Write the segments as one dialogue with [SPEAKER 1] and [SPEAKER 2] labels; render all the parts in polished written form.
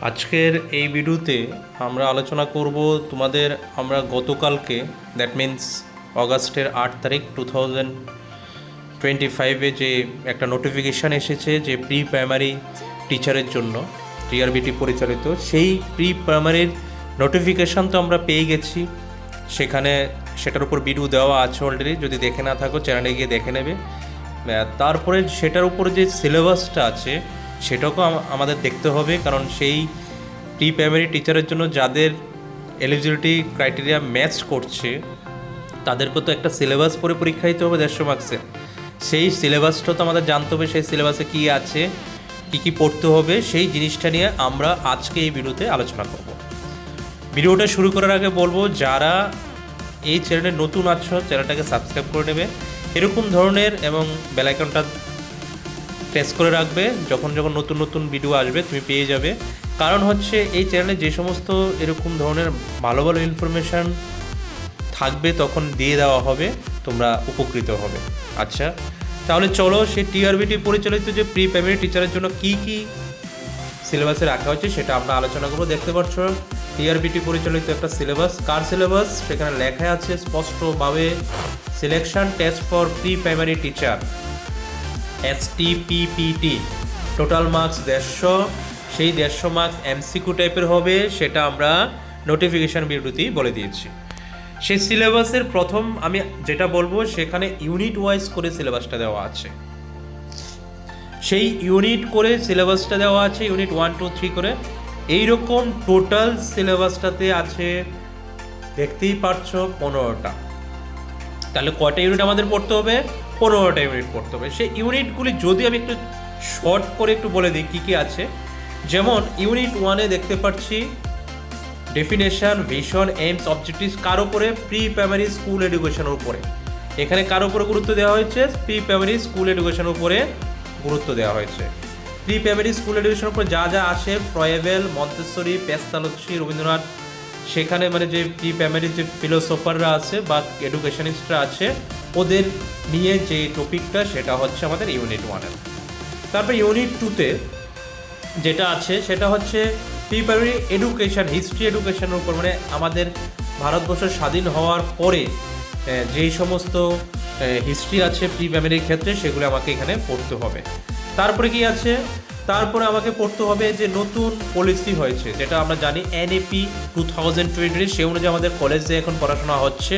[SPEAKER 1] আজকের এই ভিডিওতে আমরা আলোচনা করব তোমাদের আমরা গতকালকে দ্যাট মিন্স অগাস্টের 8 তারিখ 2025-এ যে একটা নোটিফিকেশান এসেছে যে প্রি প্রাইমারি টিচারের জন্য টিআরবিটি পরিচালিত সেই প্রি প্রাইমারির নোটিফিকেশান তো আমরা পেয়ে গেছি। সেটার উপর ভিডিও দেওয়া আছে অলরেডি, যদি দেখে না থাকো চ্যানেলে গিয়ে দেখে নেবে। তারপরে সেটার উপর যে সিলেবাসটা আছে সেটাকেও আমাদের দেখতে হবে, কারণ সেই প্রি প্রাইমারি টিচারের জন্য যাদের এলিজিবিলিটি ক্রাইটেরিয়া ম্যাচ করছে তাদেরকে তো একটা সিলেবাস পড়ে পরীক্ষা দিতে হবে 150 মার্কসে। সেই সিলেবাসটা তো আমাদের জানতে হবে, সেই সিলেবাসে কী আছে, কী পড়তে হবে, সেই জিনিসটা নিয়ে আমরা আজকে এই ভিডিওতে আলোচনা করব। ভিডিওটা শুরু করার আগে বলবো, যারা এই চ্যানেলে নতুন আছো চ্যানেলটাকে সাবস্ক্রাইব করে নেবে এরকম ধরনের, এবং বেল আইকনটা প্রেস করে রাখবে। যখন নতুন নতুন ভিডিও আসবে তুমি পেয়ে যাবে। কারণ হচ্ছে এই চ্যানেলে যে সমস্ত এরকম ধরনের ভালো ভালো ইনফরমেশান থাকবে তখন দিয়ে দেওয়া হবে, তোমরা উপকৃত হবে। আচ্ছা, তাহলে চলো সেই টিআরবিটি পরিচালিত যে প্রি প্রাইমারি টিচারের জন্য কি কি সিলেবাসে রাখা হয়েছে সেটা আমরা আলোচনা করবো। দেখতে পাচ্ছ টিআরবিটি পরিচালিত একটা সিলেবাস। কার সিলেবাস? সেখানে লেখা আছে স্পষ্টভাবে, selection test for pre primary teacher STPPT, total marks 150। সেই 150 মার্কস MCQ টাইপের হবে, সেটা আমরা নোটিফিকেশান ভিডিওতেই বলে দিয়েছি। সেই সিলেবাসের প্রথম আমি যেটা বলবো, সেখানে ইউনিট ওয়াইজ করে সিলেবাসটা দেওয়া আছে। সেই ইউনিট করে সিলেবাসটা দেওয়া আছে, ইউনিট 1, 2, 3 করে এইরকম টোটাল সিলেবাসটাতে আছে, দেখতেই পারছো 15টা। তাহলে কয়টা ইউনিট আমাদের পড়তে হবে? 15টা ইউনিট পড়তে হবে। সেই ইউনিটগুলি যদি আমি একটু শর্ট করে একটু বলে দিই কী কী আছে। যেমন ইউনিট 1-এ দেখতে পাচ্ছি ডেফিনেশন, ভিশন, এইমস, অবজেক্টিভস। কার উপরে? প্রি প্রাইমারি স্কুল এডুকেশনের উপরে। এখানে কার উপরে গুরুত্ব দেওয়া হয়েছে? প্রি প্রাইমারি স্কুল এডুকেশনের উপরে গুরুত্ব দেওয়া হয়েছে। প্রি প্রাইমারি স্কুল এডুকেশনের উপরে যা যা আসে, ফ্রয়েবেল, মন্তেশ্বরী, পেস্তালস্কি, রবীন্দ্রনাথ, সেখানে মানে যে প্রি প্রাইমারির যে ফিলোসফাররা আছে বা এডুকেশনিস্টরা আছে ওদের নিয়ে যে টপিকটা সেটা হচ্ছে আমাদের ইউনিট 1-এর। তারপর ইউনিট 2-তে যেটা আছে সেটা হচ্ছে প্রি প্রাইমারি এডুকেশন, হিস্ট্রি এডুকেশনের উপর, মানে আমাদের ভারতবর্ষ স্বাধীন হওয়ার পরে যেই সমস্ত হিস্ট্রি আছে প্রি প্রাইমারির ক্ষেত্রে সেগুলো আমাকে এখানে পড়তে হবে। তারপরে কি আছে? তারপরে আমাকে পড়তে হবে যে নতুন পলিসি হয়েছে, যেটা আমরা জানি NAP 2020, সে অনুযায়ী আমাদের কলেজে এখন পড়াশোনা হচ্ছে,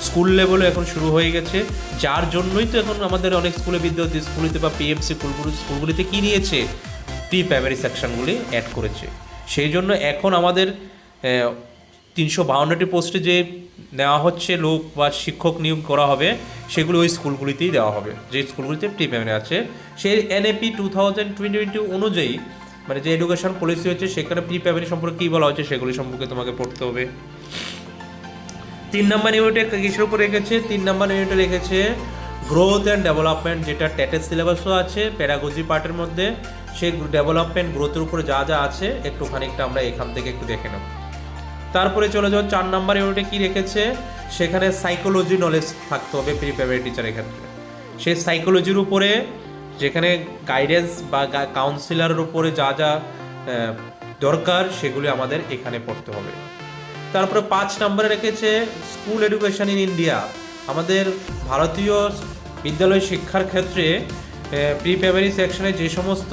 [SPEAKER 1] স্কুল লেভেলে এখন শুরু হয়ে গেছে। যার জন্যই তো এখন আমাদের অনেক স্কুলে, বিদ্যার্থী স্কুলগুলিতে বা PMC স্কুলগুলিতে কী নিয়েছে? প্রি প্রাইমারি সেকশনগুলি অ্যাড করেছে। সেই জন্য এখন আমাদের 352টি পোস্টে যে নেওয়া হচ্ছে লোক বা শিক্ষক নিয়োগ করা হবে, সেগুলো ওই স্কুলগুলিতেই দেওয়া হবে যে স্কুলগুলিতে প্রি প্রাইমারি আছে। সেই NAP 2020 অনুযায়ী মানে যে এডুকেশন পলিসি হচ্ছে সেখানে প্রি প্রাইমারি সম্পর্কে কী বলা হচ্ছে সেগুলি সম্পর্কে তোমাকে পড়তে হবে। 3 নম্বর ইউনিটে কিসের উপর রেখেছে? 3 নম্বর ইউনিটে রেখেছে গ্রোথ অ্যান্ড ডেভেলপমেন্ট, যেটা টেটের সিলেবাসও আছে প্যারাগজি পার্টের মধ্যে। সেই ডেভেলপমেন্ট গ্রোথের উপরে যা যা আছে একটু খানিকটা আমরা এখান থেকে একটু দেখে নেব। তারপরে চলে যাও 4 নম্বর ইউনিটে কী রেখেছে, সেখানে সাইকোলজি নলেজ থাকতে হবে প্রি প্রাইমারি টিচারের ক্ষেত্রে। সেই সাইকোলজির উপরে যেখানে গাইডেন্স বা কাউন্সিলারের উপরে যা যা দরকার সেগুলি আমাদের এখানে পড়তে হবে। তারপরে 5 নম্বরে রেখেছে স্কুল এডুকেশন ইন ইন্ডিয়া, আমাদের ভারতীয় বিদ্যালয় শিক্ষার ক্ষেত্রে প্রি প্রাইমারি সেকশনে যে সমস্ত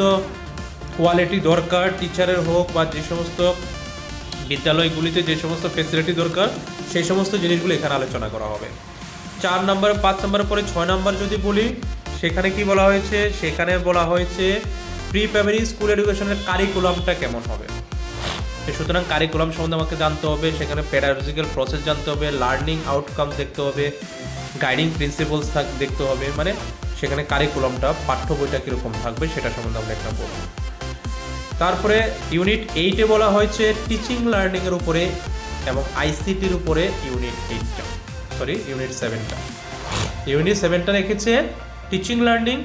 [SPEAKER 1] কোয়ালিটি দরকার টিচারের হোক বা যে সমস্ত বিদ্যালয়গুলিতে যে সমস্ত ফেসিলিটি দরকার সেই সমস্ত জিনিসগুলো এখানে আলোচনা করা হবে। 4 নম্বর, 5 নম্বরের পরে 6 নম্বর যদি বলি, সেখানে কি বলা হয়েছে? সেখানে বলা হয়েছে প্রি প্রাইমারি স্কুল এডুকেশনের কারিকুলামটা কেমন হবে। সুতরাং কারিকুলাম সম্বন্ধে আমাকে জানতে হবে, সেখানে প্যাডাগজিক্যাল প্রসেস জানতে হবে, লার্নিং আউটকামস দেখতে হবে, গাইডিং প্রিন্সিপালস দেখতে হবে, মানে সেখানে কারিকুলামটা পাঠ্য বইটা কীরকম থাকবে সেটা সম্বন্ধে আমরা একটা বলব। তারপরে ইউনিট 8-এ বলা হয়েছে টিচিং লার্নিংয়ের উপরে এবং ICTর উপরে ইউনিট 7টা। ইউনিট 7টা রেখেছে টিচিং লার্নিং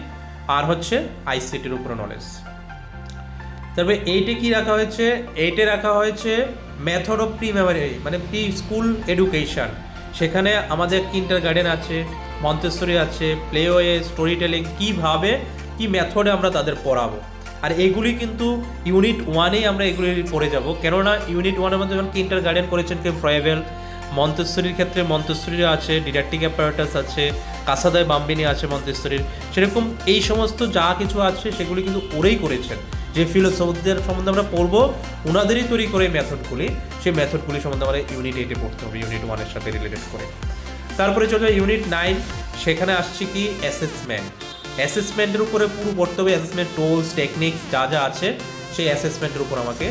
[SPEAKER 1] আর হচ্ছে ICTর উপরে নলেজ। তারপরে 8-এ কী রাখা হয়েছে? 8-এ রাখা হয়েছে মেথড অফ প্রি প্রাইমারি, মানে প্রি স্কুল এডুকেশন। সেখানে আমাদের কিন্ডারগার্টেন আছে, মন্তেশ্বরী আছে, প্লেওয়ে, স্টোরি টেলিং, কীভাবে কী মেথডে আমরা তাদের পড়াবো। আর এগুলি কিন্তু ইউনিট 1-এই আমরা এগুলি পড়ে যাব, কেননা ইউনিট 1-এর মধ্যে যেমন কিন্টার গার্ডেন করেছেন কে ফ্রয়েভেল, মন্তেশ্বরীর ক্ষেত্রে মন্তেশ্বরীর আছে, ডিডাক্টিক অ্যাপারেটাস আছে, কাসাদায় বাম্বিনি আছে মন্তেশ্বরীর, সেরকম এই সমস্ত যা কিছু আছে সেগুলি কিন্তু ওরেই করেছেন। যে ফিলোসফিদের সম্বন্ধে আমরা পড়বো ওনাদেরই তৈরি করে মেথডগুলি, সেই মেথডগুলি সম্বন্ধে আমরা ইউনিট 8-এ পড়তে হবে, ইউনিট 1-এর সাথে রিলেটেড করে। তারপরে চলে ইউনিট 9, সেখানে আসছে কি অ্যাসেসমেন্ট। অ্যাসেসমেন্টের উপরে পুরো পড়তে হবে, অ্যাসেসমেন্ট টুলস টেকনিক্স যা যা আছে সেই অ্যাসেসমেন্টের উপর আমাকে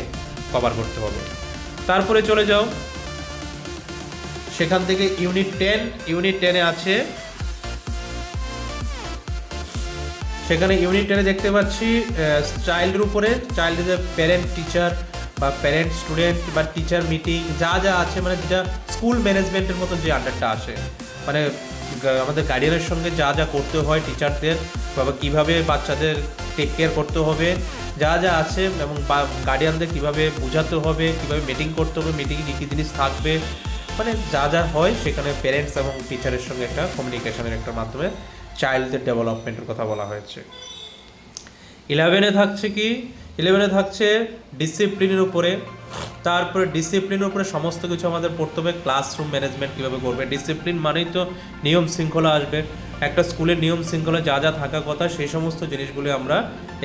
[SPEAKER 1] কভার করতে হবে। তারপরে চলে যাও সেখান থেকে ইউনিট 10, ইউনিট 10-এ আছে, সেখানে ইউনিট 10-এ দেখতে পাচ্ছি চাইল্ডের উপরে, চাইল্ডের প্যারেন্ট টিচার বা প্যারেন্ট স্টুডেন্ট বা টিচার মিটিং যা যা আছে, মানে যেটা স্কুল ম্যানেজমেন্টের মতো যে আন্ডারটা আসে, মানে আমাদের গার্ডিয়ানের সঙ্গে যা যা করতে হয় টিচারদের, বা কীভাবে বাচ্চাদের টেক কেয়ার করতে হবে যা যা আছে, এবং গার্ডিয়ানদের কীভাবে বোঝাতে হবে, কীভাবে মিটিং করতে হবে, মিটিংয়ে কী কী জিনিস থাকবে, মানে যা যা হয় সেখানে প্যারেন্টস এবং টিচারের সঙ্গে একটা কমিউনিকেশনের একটা মাধ্যমে চাইল্ডদের ডেভেলপমেন্টের কথা বলা হয়েছে। 11-এ থাকছে কি, 11-এ থাকছে ডিসিপ্লিনের উপরে। তারপরে ডিসিপ্লিনের উপরে সমস্ত কিছু আমাদের পড়তে হবে, ক্লাসরুম ম্যানেজমেন্ট কীভাবে করবে। ডিসিপ্লিন মানেই তো নিয়ম শৃঙ্খলা আসবে, একটা স্কুলের নিয়ম শৃঙ্খলা যা যা থাকা কথা সেই সমস্ত জিনিসগুলি আমরা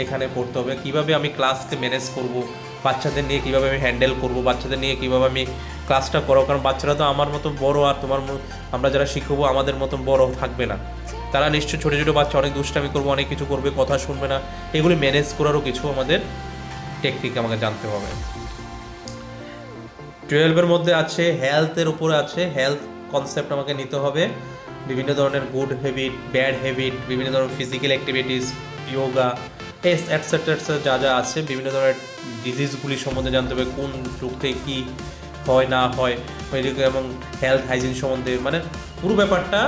[SPEAKER 1] এখানে পড়তে হবে। কীভাবে আমি ক্লাসকে ম্যানেজ করব, বাচ্চাদের নিয়ে কীভাবে আমি হ্যান্ডেল করব, বাচ্চাদের নিয়ে কীভাবে আমি ক্লাসটা করো, কারণ বাচ্চারা তো আমার মতন বড়, আর আমরা যারা শিখবো আমাদের মতন বড় থাকবে না, তারা নিশ্চয়ই ছোটো ছোটো বাচ্চা অনেক দুষ্টামি করবো, অনেক কিছু করবে, কথা শুনবে না, এগুলি ম্যানেজ করারও কিছু আমাদের টেকনিক আমাকে জানতে হবে। 12-এর মধ্যে আছে হেলথের উপরে আছে, হেলথ কনসেপ্ট আমাকে নিতে হবে, বিভিন্ন ধরনের গুড হ্যাবিট, ব্যাড হ্যাবিট, বিভিন্ন ধরনের ফিজিক্যাল অ্যাক্টিভিটিস, ইয়োগা এটসেট্রা যা যা আছে, বিভিন্ন ধরনের ডিজিজগুলি সম্বন্ধে জানতে হবে, কোন রোগ থেকে কী হয় না হয়, এবং হেলথ হাইজিন সম্বন্ধে, মানে পুরো ব্যাপারটা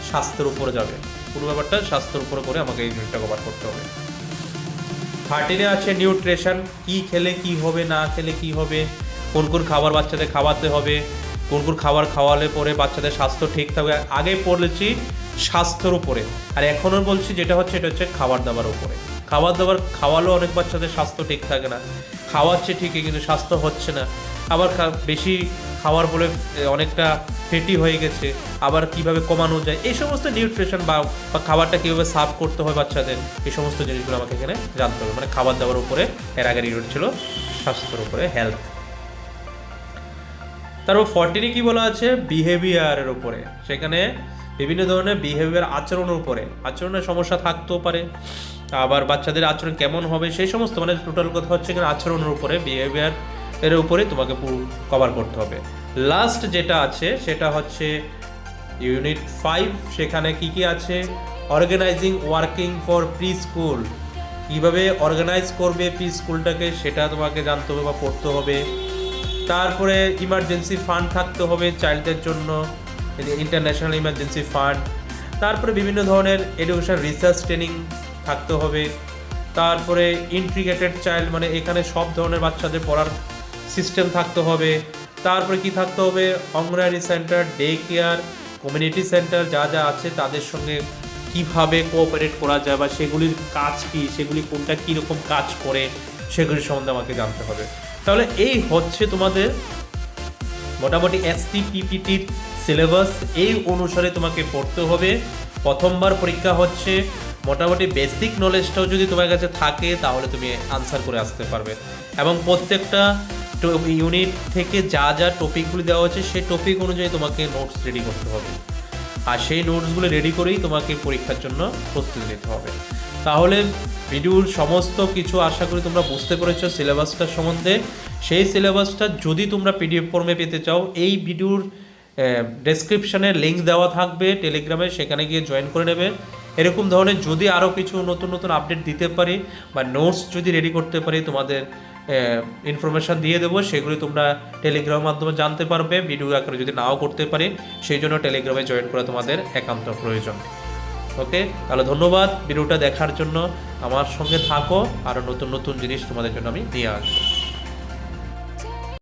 [SPEAKER 1] স্বাস্থ্যের উপরে যাবে, পুরো ব্যাপারটা স্বাস্থ্যের উপরে করে আমাকে এই জিনিসটা কভার করতে হবে। 13-এ আছে নিউট্রিশন, কি খেলে কি হবে, না খেলে কি হবে, কোন কোন খাবার বাচ্চাদের খাওয়াতে হবে, কোন কোন খাবার খাওয়ালে পরে বাচ্চাদের স্বাস্থ্য ঠিক থাকবে। আগে পড়েছি স্বাস্থ্যের উপরে, আর এখনও বলছি যেটা হচ্ছে এটা হচ্ছে খাবার দাবার উপরে। খাবার দাবার খাওয়ালেও অনেক বাচ্চাদের স্বাস্থ্য ঠিক থাকে না, খাওয়াচ্ছে ঠিকই কিন্তু স্বাস্থ্য হচ্ছে না, আবার বেশি খাওয়ার ফলে অনেকটা ফেটি হয়ে গেছে, আবার কিভাবে কমানো যায়, এই সমস্ত নিউট্রিশন বা খাবারটা কীভাবে সার্ভ করতে হয় বাচ্চাদের, এই সমস্ত জিনিসগুলো আমাকে এখানে জানতে হবে। মানে খাবার দাবার উপরে এর আগের ইউনিট ছিল স্বাস্থ্যের উপরে, হেলথ। তারপর 14-এ কী বলা আছে, বিহেভিয়ারের উপরে, সেখানে বিভিন্ন ধরনের বিহেভিয়ার আচরণের উপরে, আচরণের সমস্যা থাকতেও পারে, আবার বাচ্চাদের আচরণ কেমন হবে সেই সমস্ত, মানে টোটাল কথা হচ্ছে এখানে আচরণের উপরে, বিহেভিয়ার এর উপরে তোমাকে পুরো কভার করতে হবে। লাস্ট যেটা আছে সেটা হচ্ছে ইউনিট 5, সেখানে কি কি আছে, organising working for pre school, কীভাবে অর্গানাইজ করবে প্রি স্কুলটাকে সেটা তোমাকে জানতে হবে বা পড়তে হবে। তারপরে ইমার্জেন্সি ফান্ড থাকতে হবে চাইল্ডদের জন্য, ইন্টারন্যাশনাল ইমার্জেন্সি ফান্ড। তারপরে বিভিন্ন ধরনের এডুকেশন রিসার্চ ট্রেনিং থাকতে হবে। তারপরে ইন্টিগ্রেটেড চাইল্ড, মানে এখানে সব ধরনের বাচ্চাদের পড়ার সিস্টেম থাকতে হবে। তারপরে কি থাকতে হবে, anganwadi centre, day care, community centre যা যা আছে তাদের সঙ্গে কিভাবে কোঅপারেট করা যায় বা সেগুলির কাজ কী, সেগুলি কোনটা কীরকম কাজ করে সেগুলির সম্বন্ধে আমাকে জানতে হবে। তাহলে এই হচ্ছে তোমাদের মোটামুটি STPPTর সিলেবাস, এই অনুসারে তোমাকে পড়তে হবে। প্রথমবার পরীক্ষা হচ্ছে, মোটামুটি বেসিক নলেজটাও যদি তোমার কাছে থাকে তাহলে তুমি আনসার করে আসতে পারবে, এবং প্রত্যেকটা ইউনিট থেকে যা যা টপিকগুলি দেওয়া হচ্ছে সেই টপিক অনুযায়ী তোমাকে নোটস রেডি করতে হবে, আর সেই নোটসগুলো রেডি করেই তোমাকে পরীক্ষার জন্য প্রস্তুতি নিতে হবে। তাহলে ভিডিওর সমস্ত কিছু আশা করি তোমরা বুঝতে পেরেছো সিলেবাসটার সম্বন্ধে। সেই সিলেবাসটা যদি তোমরা PDF ফর্মে পেতে চাও, এই ভিডিওর ডেসক্রিপশানে লিঙ্ক দেওয়া থাকবে টেলিগ্রামে, সেখানে গিয়ে জয়েন করে নেবে। এরকম ধরনের যদি আরও কিছু নতুন নতুন আপডেট দিতে পারি বা নোটস যদি রেডি করতে পারি তোমাদের ইনফরমেশান দিয়ে দেবো, সেগুলি তোমরা টেলিগ্রামের মাধ্যমে জানতে পারবে। ভিডিও আকারে যদি নাও করতে পারি সেই জন্য টেলিগ্রামে জয়েন করা তোমাদের একান্ত প্রয়োজন। ওকে, তাহলে ধন্যবাদ ভিডিওটা দেখার জন্য। আমার সঙ্গে থাকো, আরও নতুন নতুন জিনিস তোমাদের জন্য আমি নিয়ে আসবো।